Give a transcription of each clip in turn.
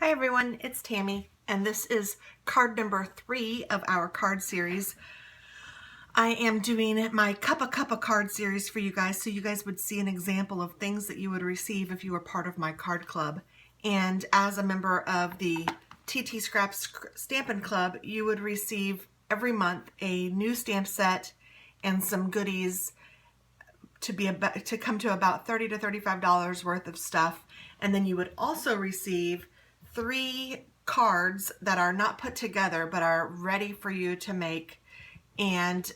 Hi everyone, it's Tammy, and this is card number 3 of our card series. I am doing my Cuppa card series for you guys, so you guys would see an example of things that you would receive if you were part of my card club. And as a member of the TT.Scraps Stampin' Club, you would receive every month a new stamp set and some goodies to come to about $30 to $35 worth of stuff. And then you would also receive 3 cards that are not put together but are ready for you to make, and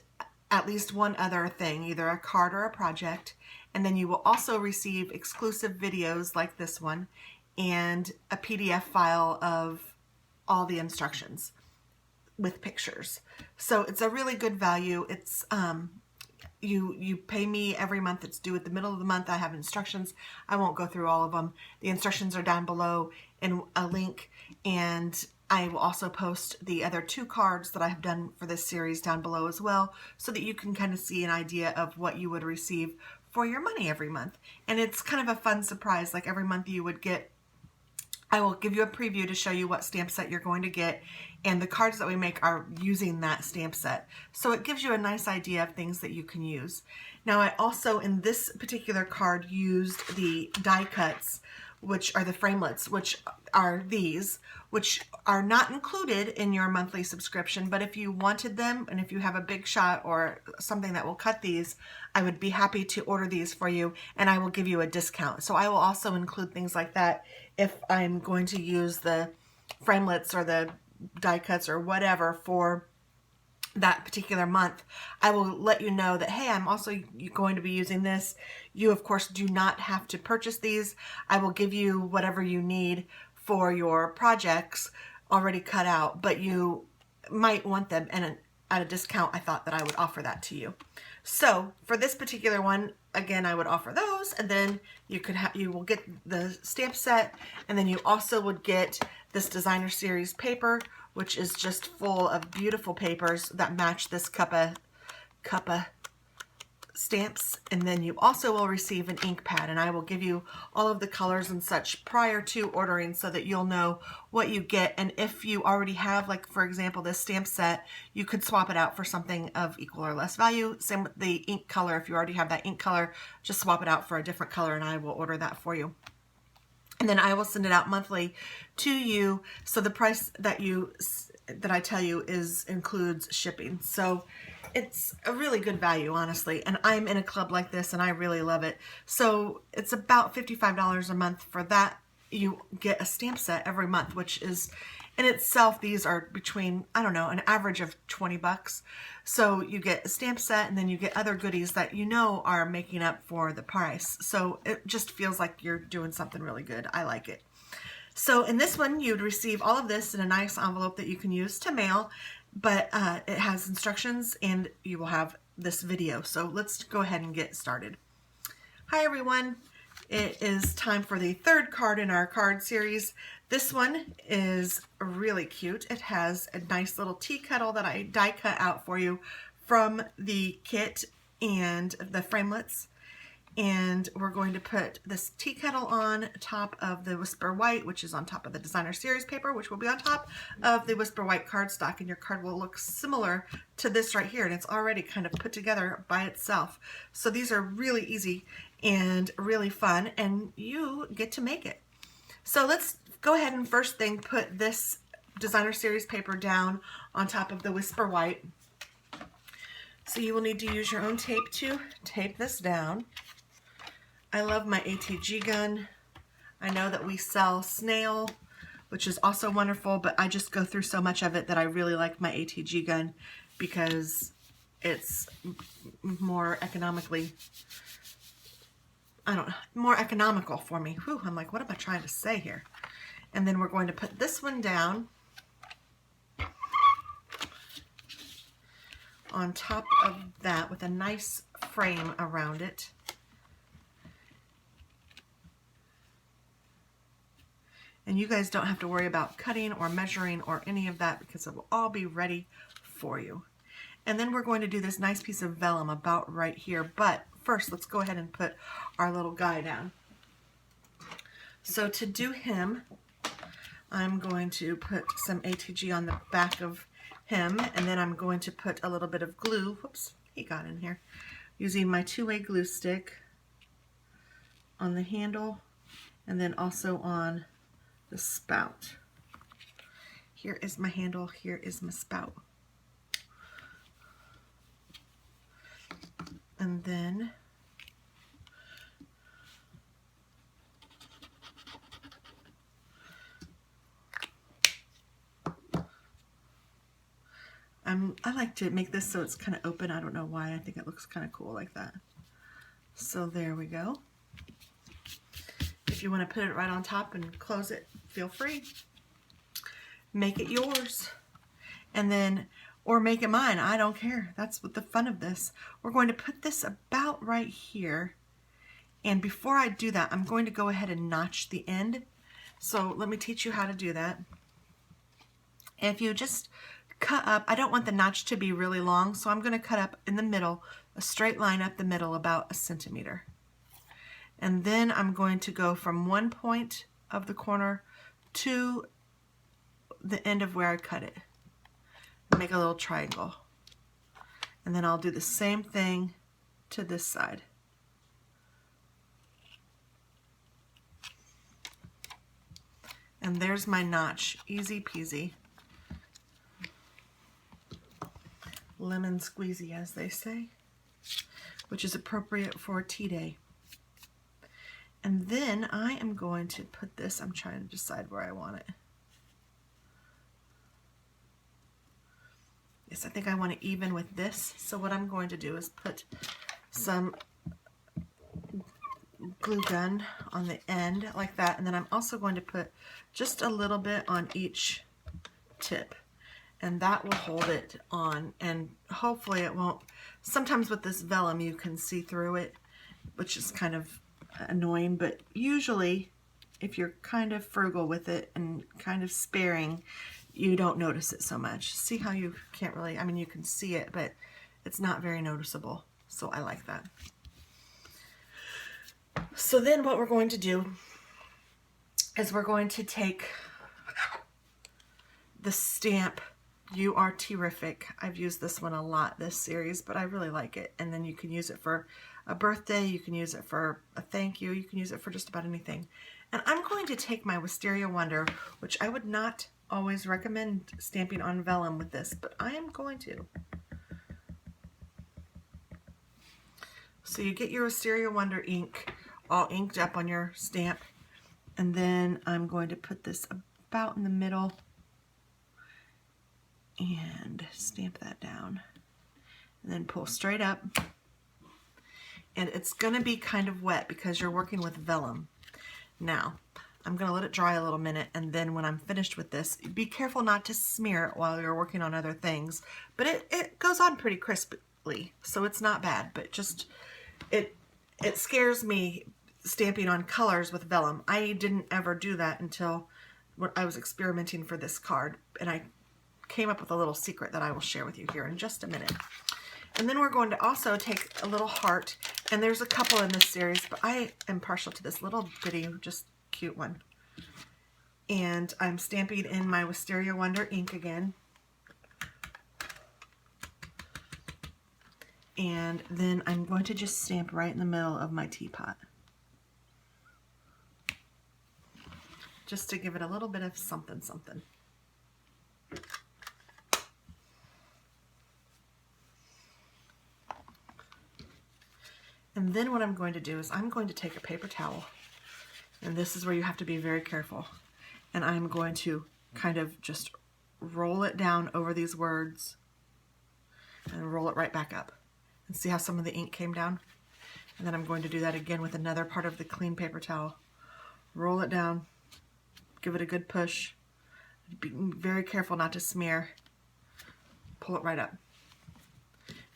at least one other thing, either a card or a project. And then you will also receive exclusive videos like this one and a PDF file of all the instructions with pictures. So it's a really good value. It's you pay me every month. It's due at the middle of the month. I have instructions. I won't go through all of them. The instructions are down below in a link, and I will also post the other 2 cards that I have done for this series down below as well, so that you can kind of see an idea of what you would receive for your money every month. And it's kind of a fun surprise. Like every month you would get, I will give you a preview to show you what stamp set you're going to get, and the cards that we make are using that stamp set. So it gives you a nice idea of things that you can use. Now I also, in this particular card, used the die cuts, which are the framelits, which are these, which are not included in your monthly subscription, but if you wanted them and if you have a big shot or something that will cut these, I would be happy to order these for you, and I will give you a discount. So I will also include things like that if I'm going to use the framelits or the die cuts or whatever for that particular month. I will let you know that, hey, I'm also going to be using this. You of course do not have to purchase these. I will give you whatever you need for your projects already cut out, but you might want them, and at a discount I thought that I would offer that to you. So for this particular one, again, I would offer those, and then you will get the stamp set, and then you also would get this designer series paper, which is just full of beautiful papers that match this Cuppa stamps. And then you also will receive an ink pad, and I will give you all of the colors and such prior to ordering so that you'll know what you get. And if you already have, like for example, this stamp set, you could swap it out for something of equal or less value. Same with the ink color. If you already have that ink color, just swap it out for a different color and I will order that for you. And then I will send it out monthly to you. So the price that I tell you includes shipping. So it's a really good value, honestly. And I'm in a club like this and I really love it. So it's about $55 a month for that. You get a stamp set every month, which is in itself, these are between, I don't know, an average of 20 bucks. So you get a stamp set and then you get other goodies that you know are making up for the price. So it just feels like you're doing something really good. I like it. So in this one, you'd receive all of this in a nice envelope that you can use to mail, but it has instructions and you will have this video. So let's go ahead and get started. Hi everyone. It is time for the 3rd card in our card series. This one is really cute. It has a nice little tea kettle that I die cut out for you from the kit and the framelits. And we're going to put this tea kettle on top of the Whisper White, which is on top of the designer series paper, which will be on top of the Whisper White cardstock, and your card will look similar to this right here, and it's already kind of put together by itself. So these are really easy and really fun, and you get to make it. So let's go ahead and first thing put this designer series paper down on top of the Whisper White. So you will need to use your own tape to tape this down. I love my ATG gun. I know that we sell Snail, which is also wonderful, but I just go through so much of it that I really like my ATG gun because it's more economically, more economical for me. Whew, I'm like, what am I trying to say here? And then we're going to put this one down on top of that with a nice frame around it. And you guys don't have to worry about cutting or measuring or any of that because it will all be ready for you. And then we're going to do this nice piece of vellum about right here. But first, let's go ahead and put our little guy down. So to do him, I'm going to put some ATG on the back of him, and then I'm going to put a little bit of glue. Whoops, he got in here. Using my two-way glue stick on the handle and then also on the spout. Here is my handle, here is my spout. And then I like to make this so it's kind of open. I don't know why. I think it looks kind of cool like that. So there we go. If you want to put it right on top and close it, feel free. Make it yours. And then, or make it mine. I don't care. That's what the fun of this. We're going to put this about right here. And before I do that, I'm going to go ahead and notch the end. So let me teach you how to do that. If you just cut up, I don't want the notch to be really long, so I'm going to cut up in the middle, a straight line up the middle about 1 centimeter. And then I'm going to go from one point of the corner to the end of where I cut it. Make a little triangle. And then I'll do the same thing to this side. And there's my notch, easy peasy. Lemon squeezy, as they say, which is appropriate for tea day. And then I am going to put this, I'm trying to decide where I want it. Yes, I think I want to even with this. So what I'm going to do is put some glue gun on the end like that. And then I'm also going to put just a little bit on each tip. And that will hold it on, and hopefully it won't. Sometimes with this vellum you can see through it, which is kind of annoying, but usually if you're kind of frugal with it and kind of sparing, you don't notice it so much. See how you can't really, I mean, you can see it, but it's not very noticeable. So I like that. So then what we're going to do is we're going to take the stamp You Are Terrific. I've used this one a lot this series, but I really like it. And then you can use it for a birthday, you can use it for a thank you can use it for just about anything. And I'm going to take my Wisteria Wonder, which I would not always recommend stamping on vellum with this, but I am going to. So you get your Wisteria Wonder ink all inked up on your stamp, and then I'm going to put this about in the middle and stamp that down, and then pull straight up. And it's going to be kind of wet because you're working with vellum. Now I'm going to let it dry a little minute, and then when I'm finished with this, be careful not to smear it while you're working on other things, but it goes on pretty crisply, so it's not bad. But just it scares me stamping on colors with vellum. I didn't ever do that until when I was experimenting for this card, and I came up with a little secret that I will share with you here in just a minute. And then we're going to also take a little heart, and there's a couple in this series, but I am partial to this little bitty, just cute one. And I'm stamping in my Wisteria Wonder ink again. And then I'm going to just stamp right in the middle of my teapot, just to give it a little bit of something something. And then what I'm going to do is I'm going to take a paper towel, and this is where you have to be very careful, and I'm going to kind of just roll it down over these words and roll it right back up. And see how some of the ink came down? And then I'm going to do that again with another part of the clean paper towel. Roll it down, give it a good push, be very careful not to smear, pull it right up.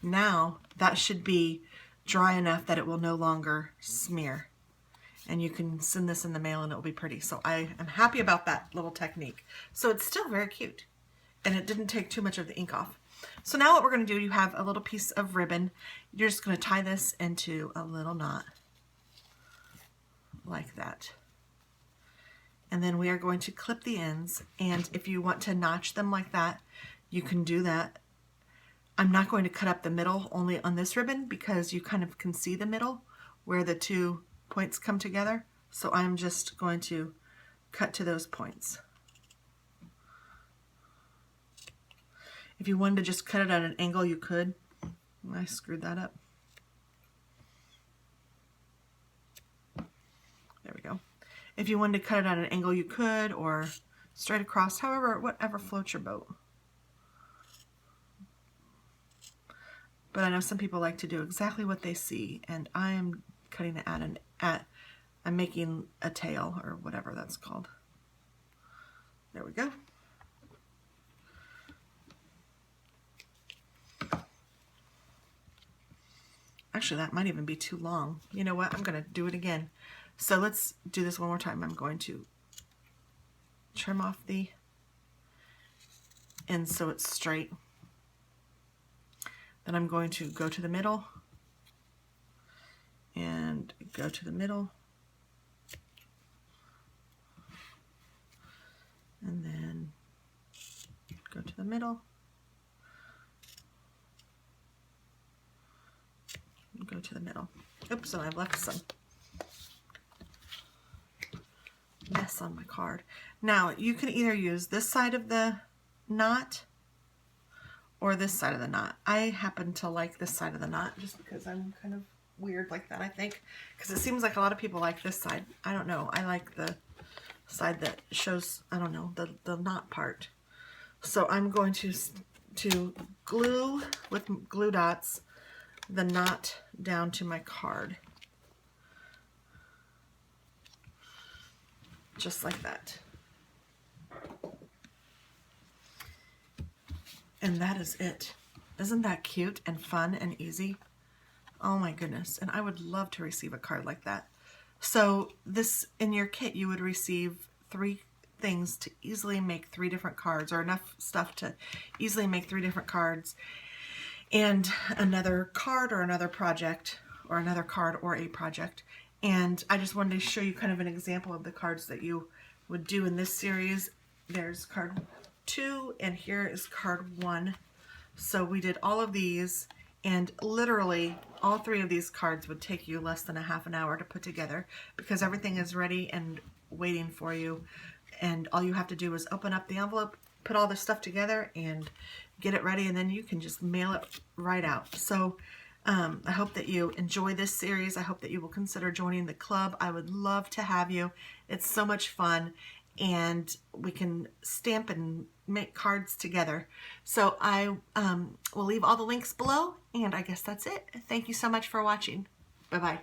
Now that should be dry enough that it will no longer smear, and you can send this in the mail and it will be pretty. So I am happy about that little technique. So it's still very cute, and it didn't take too much of the ink off. So now what we're going to do, you have a little piece of ribbon. You're just going to tie this into a little knot like that. And then we are going to clip the ends, and if you want to notch them like that, you can do that. I'm not going to cut up the middle only on this ribbon because you kind of can see the middle where the two points come together. So I'm just going to cut to those points. If you wanted to just cut it at an angle, you could. I screwed that up. There we go. If you wanted to cut it at an angle, you could, or straight across, however, whatever floats your boat. But I know some people like to do exactly what they see, and I am cutting it I'm making a tail, or whatever that's called. There we go. Actually, that might even be too long. You know what? I'm going to do it again. So let's do this one more time. I'm going to trim off the ends so it's straight. Then I'm going to go to the middle and go to the middle. And then go to the middle. Go to the middle. Oops, and I've left some mess on my card. Now, you can either use this side of the knot or this side of the knot. I happen to like this side of the knot just because I'm kind of weird like that, I think. Because it seems like a lot of people like this side. I don't know. I like the side that shows, I don't know, the knot part. So I'm going to glue with glue dots the knot down to my card. Just like that. And that is it. Isn't that cute and fun and easy? Oh my goodness. And I would love to receive a card like that. So this, in your kit, you would receive 3 things to easily make 3 different cards, or enough stuff to easily make 3 different cards, and another card or another project, or another card or a project. And I just wanted to show you kind of an example of the cards that you would do in this series. There's card 2 and here is card 1. So we did all of these, and literally all 3 of these cards would take you less than a half an hour to put together because everything is ready and waiting for you. And all you have to do is open up the envelope, put all the stuff together, and get it ready, and then you can just mail it right out. So I hope that you enjoy this series. I hope that you will consider joining the club. I would love to have you. It's so much fun, and we can stamp and make cards together. So I will leave all the links below, and I guess that's it. Thank you so much for watching. Bye-bye.